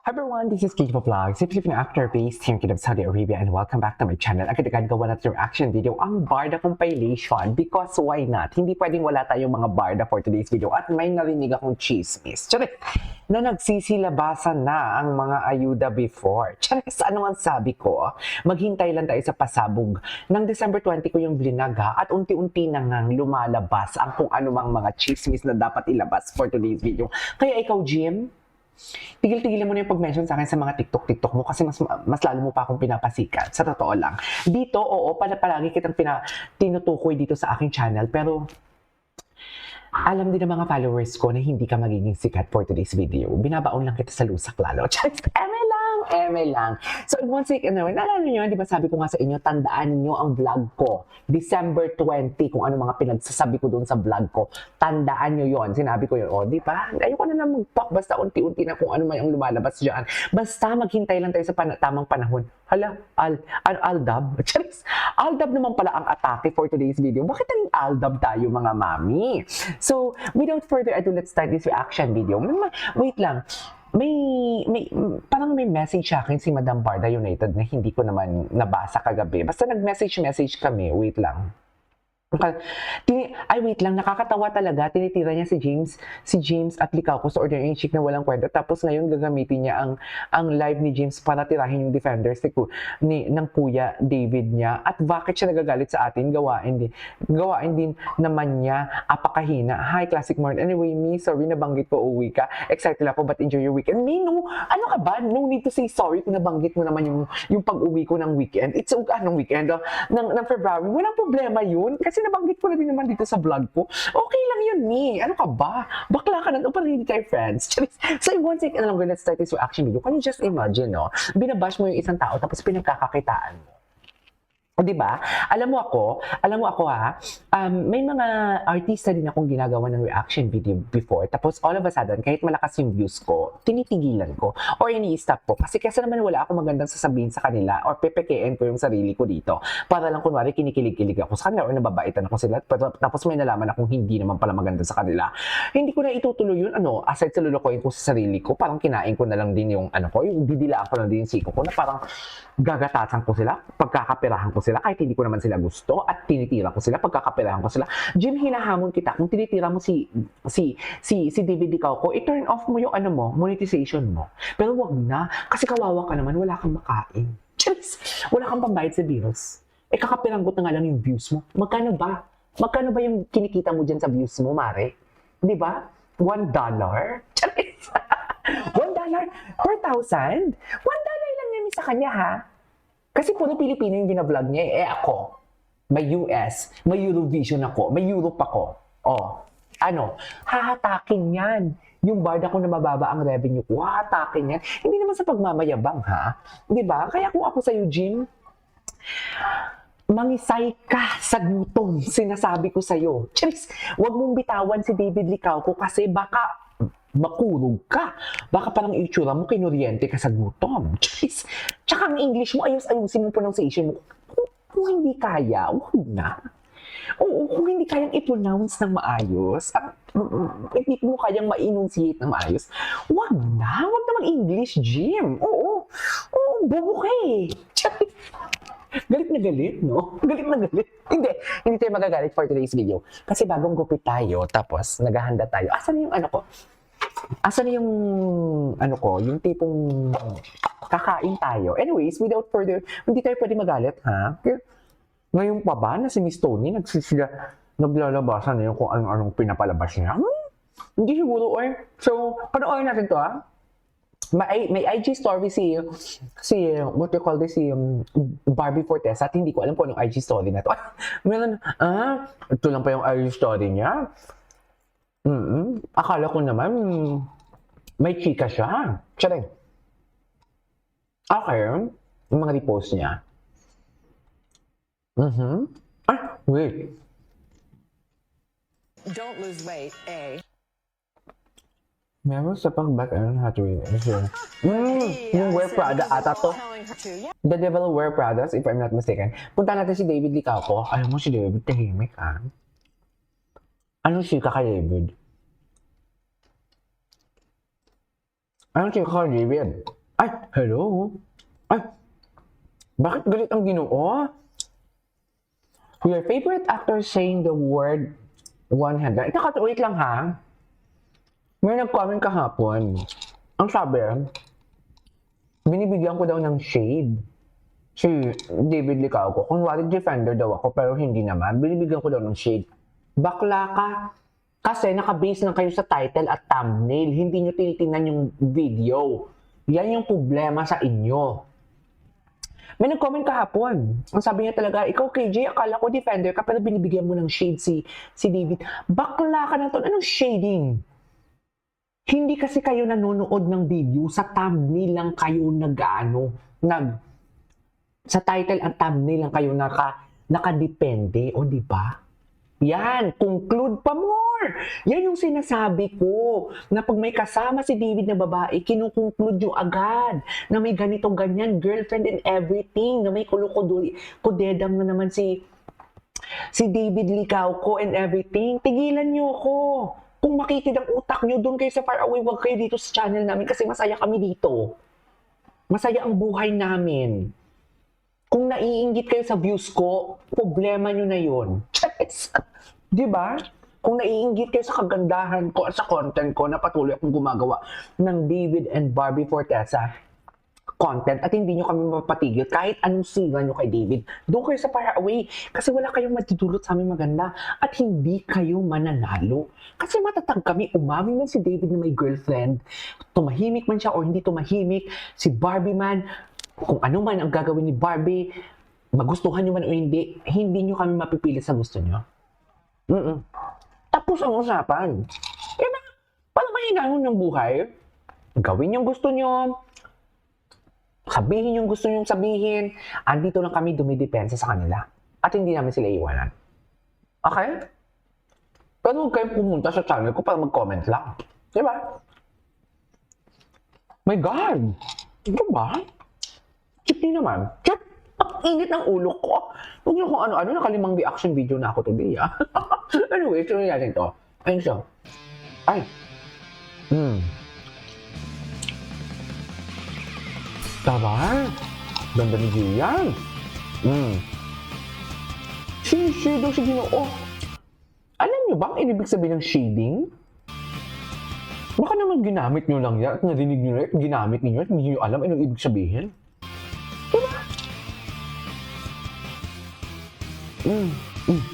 Hi everyone, this is Kiko Vlogs, Philippine actor based here in Kingdom, Saudi Arabia, and welcome back to my channel. Agad-agad gawa natin reaction video ang Barda compilation because why not? Hindi pwedeng wala tayong mga Barda for today's video at may narinig akong chismis. Charit! Na nagsisilabasan na ang mga ayuda before. Charit! Ano ang sabi ko? Maghintay lang tayo sa pasabog. Nang December 20 ko yung vlinaga at unti-unti na ngang lumalabas ang kung anumang mga chismis na dapat ilabas for today's video. Kaya ikaw, Jim, tigil-tigilan mo na yung pag-mention sa akin sa mga TikTok mo kasi mas lalo mo pa akong pinapasikat. Sa totoo lang. Dito, oo, palagi kitang tinutukoy dito sa aking channel. Pero, alam din ng mga followers ko na hindi ka magiging sikat for today's video. Binabaon lang kita sa lusak lalo. Eme lang. So, once again, naalala nyo, di ba sabi ko nga sa inyo, tandaan nyo ang vlog ko. December 20, kung ano mga pinagsasabi ko doon sa vlog ko. Tandaan nyo yon. Sinabi ko yun, o, di ba? Ayoko na lang mag-talk, basta unti-unti na kung ano man ang lumalabas dyan. Basta maghintay lang tayo sa tamang panahon. Hala, Aldab? Charis, Aldab naman pala ang atake for today's video. Bakit naging Aldab tayo, mga mami? So, without further ado, let's start this reaction video. Wait lang. Parang may message sa akin si Madam Barda United na hindi ko naman nabasa kagabi. Basta nag-message kami. Wait lang. Wait lang, nakakatawa talaga. Tinitira niya si James at Likaw ko sa ordinary chick na walang kwenta. Tapos ngayon gagamitin niya ang live ni James para tirahin yung defenders ng Kuya David niya. At bakit siya nagagalit sa atin? Gawain din naman niya. Apakahina. Hi, Classic Morn. Anyway, me, sorry nabanggit ko uwi ka. Excited ako but enjoy your weekend. Me, no. Ano ka ba? No need to say sorry kung nabanggit mo naman yung pag-uwi ko ng weekend. It's anong weekend? Ng February. Walang problema yun. Kasi nabanggit ko na din naman dito sa vlog ko. Okay lang yun, me. Ano ka ba? Bakla ka na. O parang hindi tayo friends. So, once again, let's start this reaction video. Can you just imagine, no? Binabash mo yung isang tao tapos pinagkakakitaan mo. O, diba? Alam mo ako ha, may mga artista din akong ginagawa ng reaction video before. Tapos all of a sudden, kahit malakas yung views ko, tinitigilan ko or ini-stop ko. Kasi naman wala akong magandang sasabihin sa kanila or pepekein ko yung sarili ko dito. Para lang kunwari kinikilig-kilig ako sa kanila or nababaitan ako sila. Tapos may nalaman akong hindi naman pala maganda sa kanila. Hindi ko na itutuloy yun. Aside sa lulukoyin ko sa sarili ko, parang kinain ko na lang din yung yung didilaan ko na din yung siko ko na parang gagatasan ko sila, pagkakapirahan ko sila kahit hindi ko naman sila gusto at tinitira ko sila, pagkakapirahan ko sila. Jim, hinahamon kita kung tinitira mo si David Licao ko, i-turn off mo yung monetization mo. Pero wag na, kasi kawawa ka naman, wala kang makain. Charis, wala kang pambayad sa bills. Kakapiranggot na nga lang yung views mo. Magkano ba? Magkano ba yung kinikita mo dyan sa views mo, Mare? Di ba? $1? Charis! $1 per 1,000? $1 lang yan sa kanya, ha? Kasi puro Pilipino yung binablog niya. Ako, may US, may Eurovision ako, may Europe ako. Hahatakin yan. Yung Barda ko na mababa ang revenue ko, hahatakin yan. Hindi naman sa pagmamayabang, ha? Di ba? Kaya kung ako sa'yo, Jim, mangisay ka sa gutom, sinasabi ko sa'yo. Charis, wag mong bitawan si David Licao ko kasi baka makurog ka. Baka parang itsura mo, kinuryente ka sa gutom. Charis, tsaka ang English mo, ayusin mo pronunciation mo. Kung hindi kaya, wag na. Oo, kung hindi kayang i-pronounce ng maayos, hindi mo kayang ma-enunciate ng maayos, wag na. Wag na mag-English, Jim. Oo, bobo ka eh. Charis. Galit na galit, no? Galit na galit. Hindi tayo magagalit for today's video. Kasi bagong gupit tayo, tapos naghahanda tayo. Asan yung yung tipong kakain tayo. Anyways, without further, hindi tayo pwede magalit, ha? Ngayon pa ba na si Miss Tony naglalabasan na yung kung anong pinapalabas niya? Hindi siguro, So, panoorin natin to, ha? May IG story si what you call this, si Barbie Fortes at hindi ko alam kung anong IG story na to. Meron, ito lang pa yung IG story niya. Akala ko naman may chika siya. Charing. Okay, yung mga repost niya. Wait. Don't lose weight, A. Meron sa pang-back Hathaway. Yung Wear Prada ata to. The Devil Wear Prada, if I'm not mistaken. Punta natin si David Licao ko. Alam mo si David, tahimik, ha? Anong chika kay David? Anong chika kay David? Ay, hello? Ay, bakit galit ang Ginoo? Your favorite actor saying the word 100. Wait lang ha. May nag-comment kahapon. Ang sabi, binibigyan ko daw ng shade si David Licauco. Kunwari defender daw ako, pero hindi naman. Binibigyan ko daw ng shade. Bakla ka. Kasi nakabase lang kayo sa title at thumbnail. Hindi nyo tinitingnan yung video. Yan yung problema sa inyo. May nag-comment kahapon. Ang sabi niya talaga, ikaw KJ, akala ko defender ka, pero binibigyan mo ng shade si David. Bakla ka na to. Anong shading? Hindi kasi kayo nanonood ng video, sa thumbnail lang kayo sa title at thumbnail lang kayo nakadepende, o di ba? Yan, conclude pa more. Yan yung sinasabi ko, na pag may kasama si David na babae, kinukonclude yung agad, na may ganito ganyan, girlfriend and everything, na may kudedam na naman si David Licauco and everything. Tigilan nyo ko. Kung makitid ang utak nyo, doon kayo sa far away, wag kayo dito sa channel namin kasi masaya kami dito. Masaya ang buhay namin. Kung naiinggit kayo sa views ko, problema nyo na yun. Di ba? Kung naiinggit kayo sa kagandahan ko at sa content ko na patuloy akong gumagawa ng David and Barbie Fortesa content at hindi nyo kami mapatigil kahit anong singa nyo kay David, doon kayo sa far away kasi wala kayong matutulot sa aming maganda at hindi kayo mananalo. Kasi matatag kami, umamin man si David na may girlfriend, tumahimik man siya o hindi tumahimik, si Barbie man, kung ano man ang gagawin ni Barbie, magustuhan nyo man o hindi, hindi nyo kami mapipilit sa gusto nyo. Tapos ang usapan. Diba? Parang mahinahon ng buhay. Gawin yung gusto nyo, sabihin yung gusto nyong sabihin, andito lang kami dumidepensa sa kanila. At hindi namin sila iwanan. Okay? Pero huwag kayong pumunta sa channel ko para mag-comment lang. Diba? My God! Diba? Chip niyo naman. Chip! Ang init ng ulo ko. Huwag niyo kung ano-ano, nakalimang reaction video na ako today, ah. Anyway, tuloy natin to. Ayun siya. Ay! Taray! Ganda ni Gian. Sinishade daw si Ginoo. Alam niyo ba ang ibig sabihin ng shading? Baka naman ginamit niyo lang yan at narinig niyo na ginamit niyo at hindi niyo alam anong ibig sabihin. Diba?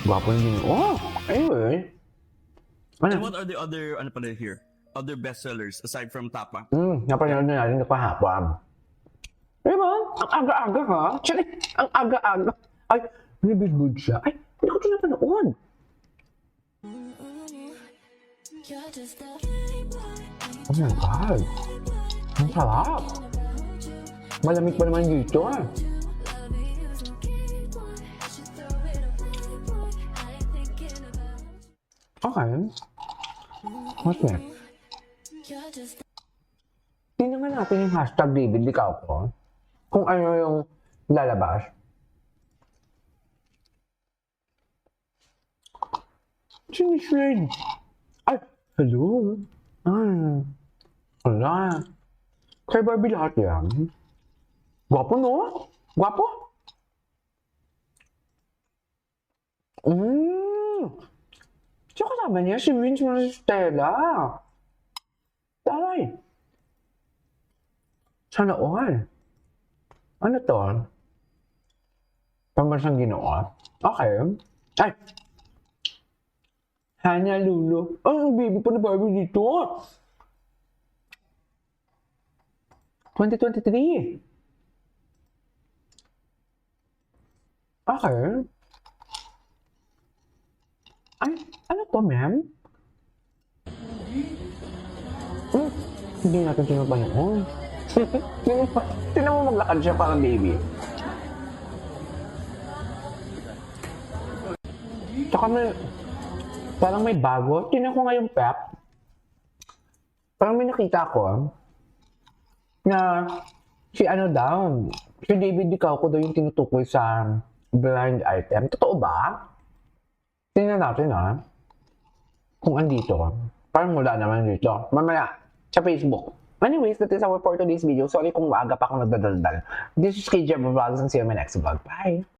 Gwapo ni Ginoo. Anyway. And what are the other, ano pala here? Other bestsellers aside from Tapa? Napanood na natin na kahapon. Diba? Ang aga-aga ha? Charik! Ang aga-aga. Ay, nabibig siya. Ay, hindi ko ito napanood. Oh my God. Ang sarap. Malamig pa naman dito ah. Okay. What's next? Tingnan natin yung hashtag David Licauco. Kung ano yung lalabas. Sinishade. Ay, hello. Wala. Kay Barbie lahat yan. Gwapo no? Gwapo? Tsaka kasama niya si Vince Stella. Taray. Sana all. Ano to? Pambansang Ginoo. Okay. Ay! Hana Lulu. Oh, ang baby pa na Barbie dito. 2023. Okay. Ay, ano to, ma'am? Hindi natin sinapanood. Tingnan mo maglakad siya parang baby. Tsaka parang may bago. Tingnan ko nga yung pep. Parang may nakita ko na si David Licauco daw yung tinutukoy sa blind item. Totoo ba? Tingnan natin kung andito. Parang wala naman dito. Mamaya, sa Facebook. Anyways, that is our for today's video. Sorry kung maaga pa akong nagdadaldal. This is KJ Vlogs and see you in my next vlog. Bye!